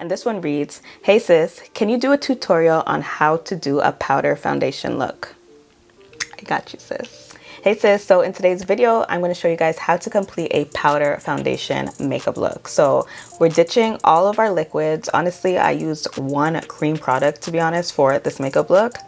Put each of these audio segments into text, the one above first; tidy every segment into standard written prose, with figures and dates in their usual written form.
And this one reads, "Hey sis, can you do a tutorial on how to do a powder foundation look?" I got you, sis. Hey sis, so in today's video, I'm going to show you guys how to complete a powder foundation makeup look. So we're ditching all of our liquids. Honestly, I used one cream product, to be honest, for this makeup look.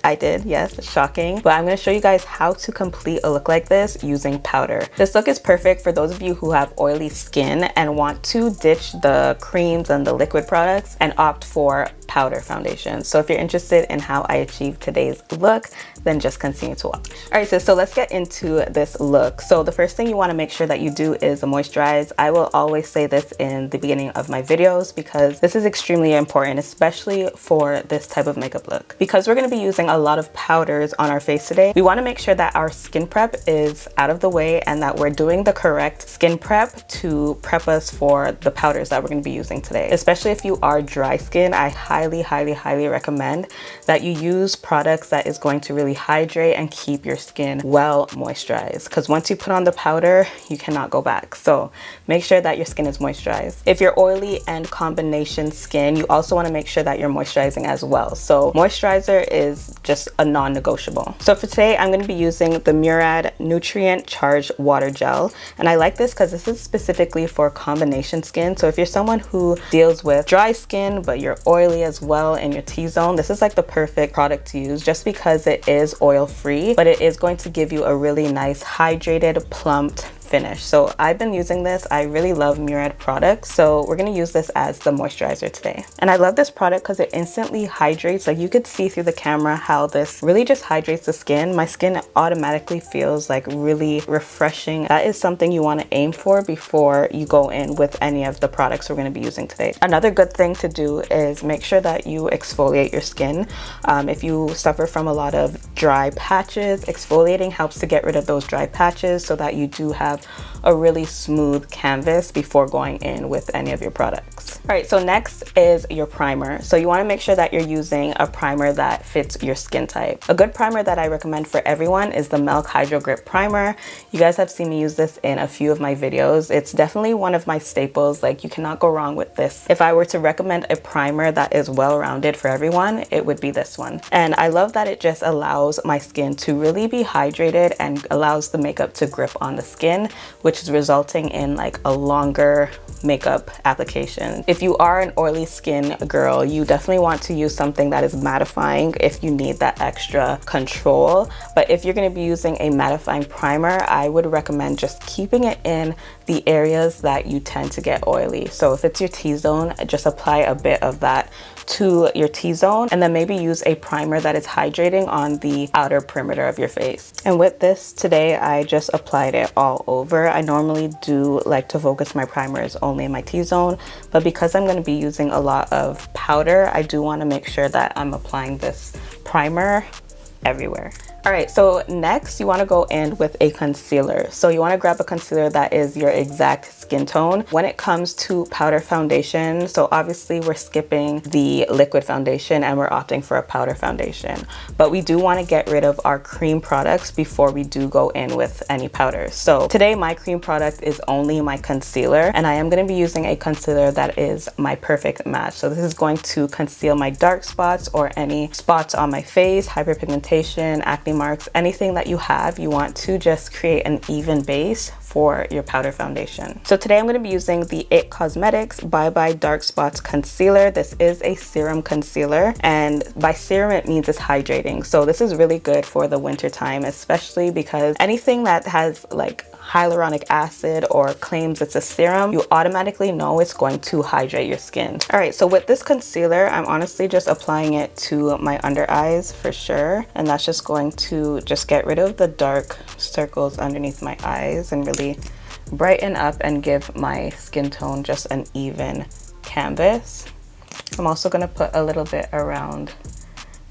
I did, yes, shocking. But I'm going to show you guys how to complete a look like this using powder. This look is perfect for those of you who have oily skin and want to ditch the creams and the liquid products and opt for powder foundation. So if you're interested in how I achieved today's look, then just continue to watch. All right, so let's get into this look. So the first thing you want to make sure that you do is moisturize. I will always say this in the beginning of my videos because this is extremely important, especially for this type of makeup look. Because we're going to be using a lot of powders on our face today, we want to make sure that our skin prep is out of the way and that we're doing the correct skin prep to prep us for the powders that we're going to be using today. Especially if you are dry skin, I highly recommend that you use products that is going to really hydrate and keep your skin well moisturized, because once you put on the powder, you cannot go back. So make sure that your skin is moisturized. If you're oily and combination skin, you also want to make sure that you're moisturizing as well. So moisturizer is just a non-negotiable. So for today, I'm going to be using the Murad Nutrient Charged Water Gel. And I like this because this is specifically for combination skin. So if you're someone who deals with dry skin, but you're oily as well in your T-zone, this is like the perfect product to use just because it is oil free, but it is going to give you a really nice hydrated, plumped finish. So I've been using this. I really love Murad products, so we're going to use this as the moisturizer today. And I love this product because it instantly hydrates. Like, you could see through the camera how this really just hydrates the skin. My skin automatically feels like really refreshing. That is something you want to aim for before you go in with any of the products we're going to be using today. Another good thing to do is make sure that you exfoliate your skin. If you suffer from a lot of dry patches, exfoliating helps to get rid of those dry patches so that you do have a really smooth canvas before going in with any of your products. All right, so next is your primer. So you want to make sure that you're using a primer that fits your skin type. A good primer that I recommend for everyone is the Milk Hydro Grip Primer. You guys have seen me use this in a few of my videos. It's definitely one of my staples. Like, you cannot go wrong with this. If I were to recommend a primer that is well-rounded for everyone, it would be this one. And I love that it just allows my skin to really be hydrated and allows the makeup to grip on the skin, which is resulting in like a longer makeup application. If you are an oily skin girl, you definitely want to use something that is mattifying if you need that extra control. But if you're going to be using a mattifying primer, I would recommend just keeping it in the areas that you tend to get oily. So if it's your T-zone, just apply a bit of that to your T-zone and then maybe use a primer that is hydrating on the outer perimeter of your face. And with this today, I just applied it all over. I normally do like to focus my primers only in my T-zone, but because I'm going to be using a lot of powder, I do want to make sure that I'm applying this primer everywhere. All right, so next you want to go in with a concealer. So you want to grab a concealer that is your exact skin tone. When it comes to powder foundation, so obviously we're skipping the liquid foundation and we're opting for a powder foundation. But we do want to get rid of our cream products before we do go in with any powders. So today my cream product is only my concealer, and I am going to be using a concealer that is my perfect match. So this is going to conceal my dark spots or any spots on my face, hyperpigmentation, acne marks, anything that you have. You want to just create an even base for your powder foundation. So today I'm going to be using the IT Cosmetics Bye Bye Dark Spots Concealer. This is a serum concealer, and by serum it means it's hydrating. So this is really good for the winter time, especially because anything that has like hyaluronic acid or claims it's a serum, you automatically know it's going to hydrate your skin. All right, so with this concealer, I'm honestly just applying it to my under eyes for sure. And that's just going to just get rid of the dark circles underneath my eyes and really brighten up and give my skin tone just an even canvas. I'm also gonna put a little bit around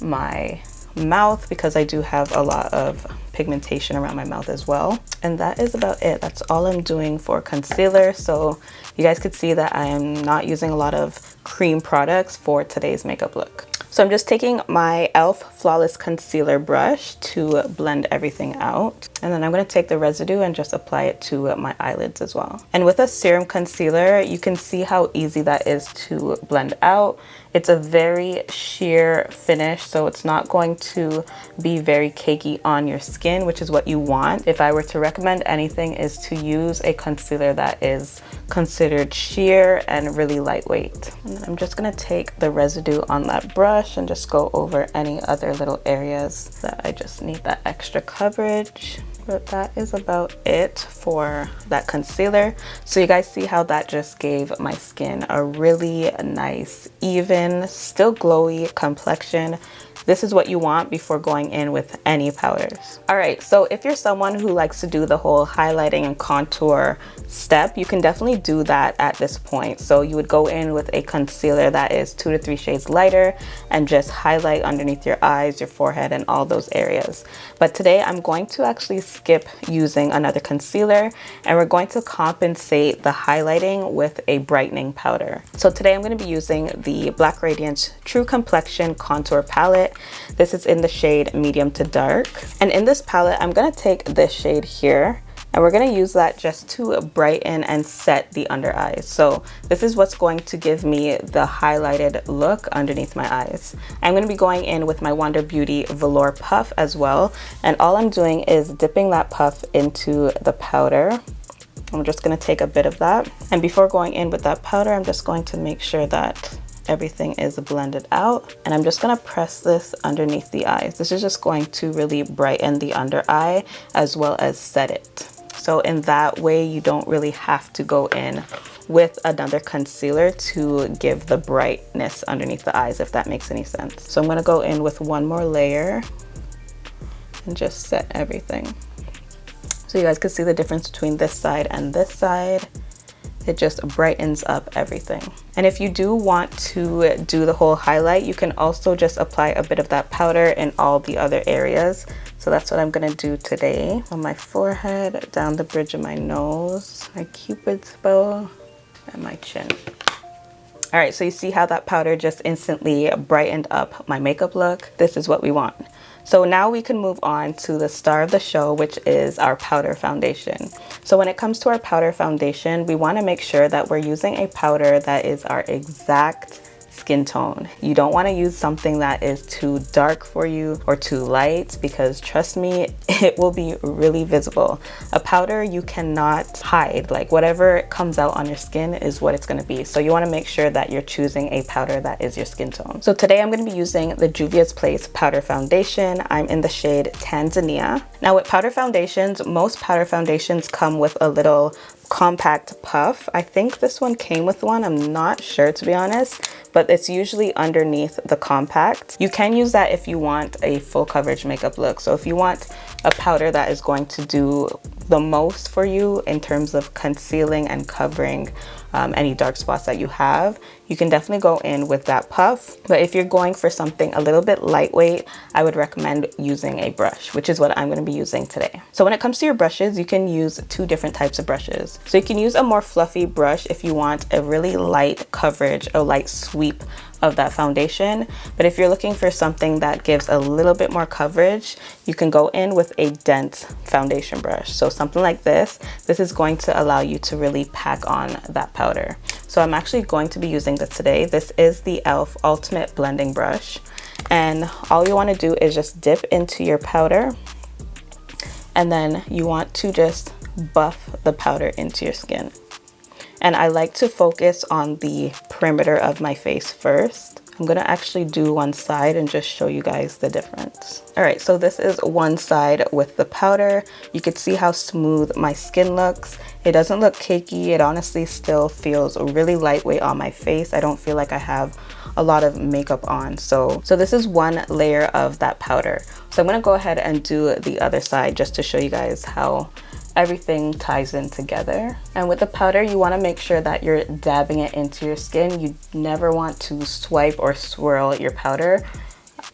my mouth because I do have a lot of pigmentation around my mouth as well. And that is about it. That's all I'm doing for concealer. So you guys could see that I am not using a lot of cream products for today's makeup look. So I'm just taking my e.l.f. Flawless Concealer brush to blend everything out. And then I'm going to take the residue and just apply it to my eyelids as well. And with a serum concealer, you can see how easy that is to blend out. It's a very sheer finish, so it's not going to be very cakey on your skin, which is what you want. If I were to recommend anything, is to use a concealer that is considered sheer and really lightweight. And then I'm just gonna take the residue on that brush and just go over any other little areas that I just need that extra coverage. But that is about it for that concealer. So you guys see how that just gave my skin a really nice, even, still glowy complexion. This is what you want before going in with any powders. All right, so if you're someone who likes to do the whole highlighting and contour step, you can definitely do that at this point. So you would go in with a concealer that is 2 to 3 shades lighter and just highlight underneath your eyes, your forehead, and all those areas. But today I'm going to actually skip using another concealer, and we're going to compensate the highlighting with a brightening powder. So today I'm going to be using the Black Radiance True Complexion Contour Palette. This is in the shade medium to dark. And in this palette, I'm going to take this shade here, and we're going to use that just to brighten and set the under eyes. So this is what's going to give me the highlighted look underneath my eyes. I'm going to be going in with my Wander Beauty Velour Puff as well. And all I'm doing is dipping that puff into the powder. I'm just going to take a bit of that. And before going in with that powder, I'm just going to make sure that everything is blended out, and I'm just gonna press this underneath the eyes. This is just going to really brighten the under eye as well as set it. So in that way, you don't really have to go in with another concealer to give the brightness underneath the eyes, if that makes any sense. So I'm gonna go in with one more layer and just set everything. So you guys can see the difference between this side and this side. It just brightens up everything. And if you do want to do the whole highlight, you can also just apply a bit of that powder in all the other areas. So that's what I'm gonna do today. On my forehead, down the bridge of my nose, my cupid's bow, and my chin. All right, so you see how that powder just instantly brightened up my makeup look? This is what we want. So now we can move on to the star of the show, which is our powder foundation. So when it comes to our powder foundation, we want to make sure that we're using a powder that is our exact skin tone. You don't want to use something that is too dark for you or too light, because trust me, it will be really visible. A powder you cannot hide. Like, whatever comes out on your skin is what it's going to be. So you want to make sure that you're choosing a powder that is your skin tone. So today I'm going to be using the Juvia's Place powder foundation. I'm in the shade Tanzania. Now with powder foundations, most powder foundations come with a little compact puff. I think this one came with one, I'm not sure to be honest, but it's usually underneath the compact. You can use that if you want a full coverage makeup look. So if you want a powder that is going to do the most for you in terms of concealing and covering any dark spots that you have, you can definitely go in with that puff. But if you're going for something a little bit lightweight, I would recommend using a brush, which is what I'm going to be using today. So when it comes to your brushes, you can use 2 different types of brushes. So you can use a more fluffy brush if you want a really light coverage, a light sweep of that foundation. But if you're looking for something that gives a little bit more coverage, you can go in with a dense foundation brush. So something like this is going to allow you to really pack on that powder. So I'm actually going to be using this today. This is the e.l.f. Ultimate Blending Brush. And all you want to do is just dip into your powder, and then you want to just buff the powder into your skin. And I like to focus on the perimeter of my face first. I'm gonna actually do one side and just show you guys the difference. All right, so this is one side with the powder. You can see how smooth my skin looks. It doesn't look cakey. It honestly still feels really lightweight on my face. I don't feel like I have a lot of makeup on. So this is one layer of that powder. So I'm gonna go ahead and do the other side just to show you guys how everything ties in together. And with the powder, you want to make sure that you're dabbing it into your skin. You never want to swipe or swirl your powder.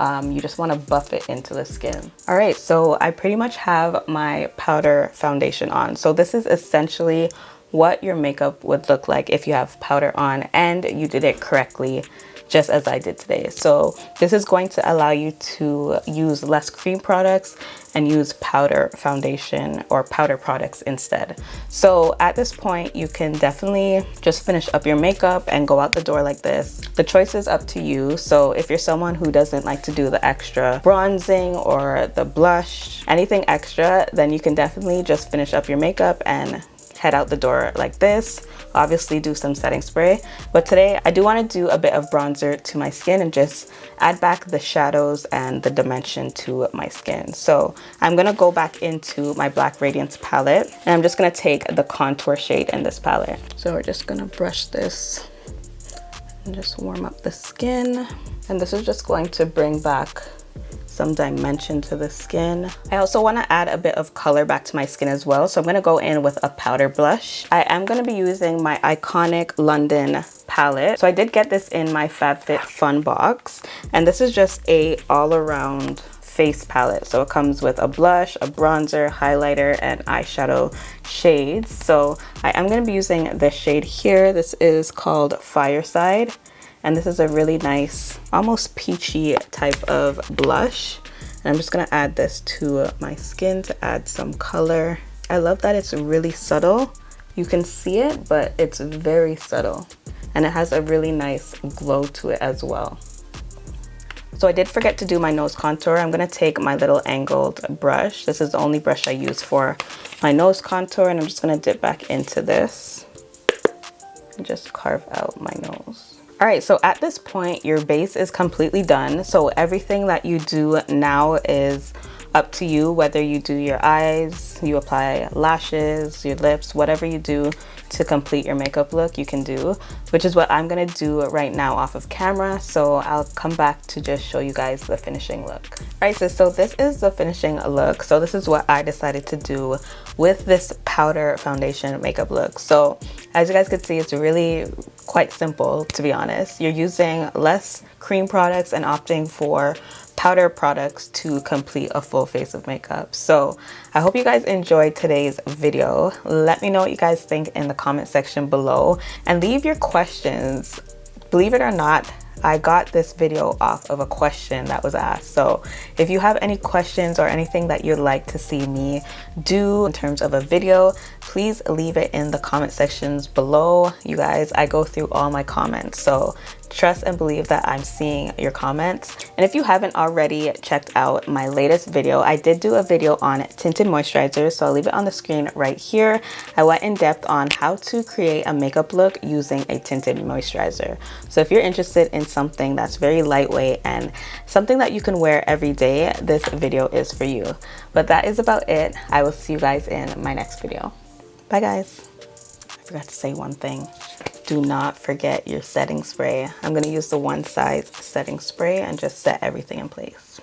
You just want to buff it into the skin. All right, so I pretty much have my powder foundation on. So this is essentially what your makeup would look like if you have powder on and you did it correctly, just as I did today. So this is going to allow you to use less cream products and use powder foundation or powder products instead. So at this point, you can definitely just finish up your makeup and go out the door like this. The choice is up to you. So if you're someone who doesn't like to do the extra bronzing or the blush, anything extra, then you can definitely just finish up your makeup and head out the door like this. Obviously do some setting spray, but today I do want to do a bit of bronzer to my skin and just add back the shadows and the dimension to my skin. So I'm gonna go back into my Black Radiance palette and I'm just gonna take the contour shade in this palette. So we're just gonna brush this and just warm up the skin, and this is just going to bring back some dimension to the skin. I also want to add a bit of color back to my skin as well. So I'm going to go in with a powder blush. I am going to be using my iconic London palette. So I did get this in my FabFitFun box, and this is just a all-around face palette. So it comes with a blush, a bronzer, highlighter, and eyeshadow shades. So I am going to be using this shade here. This is called Fireside. And this is a really nice, almost peachy type of blush. And I'm just gonna add this to my skin to add some color. I love that it's really subtle. You can see it, but it's very subtle. And it has a really nice glow to it as well. So I did forget to do my nose contour. I'm gonna take my little angled brush. This is the only brush I use for my nose contour, and I'm just gonna dip back into this and just carve out my nose. All right, so at this point, your base is completely done. So everything that you do now is up to you, whether you do your eyes, you apply lashes, your lips, whatever you do to complete your makeup look, you can do, which is what I'm gonna do right now off of camera. So I'll come back to just show you guys the finishing look. All right, so this is the finishing look. So this is what I decided to do with this powder foundation makeup look. So as you guys can see, it's really quite simple, to be honest. You're using less cream products and opting for powder products to complete a full face of makeup. So I hope you guys enjoyed today's video. Let me know what you guys think in the comment section below and leave your questions. Believe it or not, I got this video off of a question that was asked. So if you have any questions or anything that you'd like to see me do in terms of a video, please leave it in the comment sections below. You guys, I go through all my comments, so trust and believe that I'm seeing your comments. And if you haven't already checked out my latest video, I did do a video on tinted moisturizers, so I'll leave it on the screen right here. I went in depth on how to create a makeup look using a tinted moisturizer. So if you're interested in something that's very lightweight and something that you can wear every day, this video is for you. But that is about it. I will see you guys in my next video. Bye guys. I forgot to say one thing. Do not forget your setting spray. I'm going to use the one size setting spray and just set everything in place.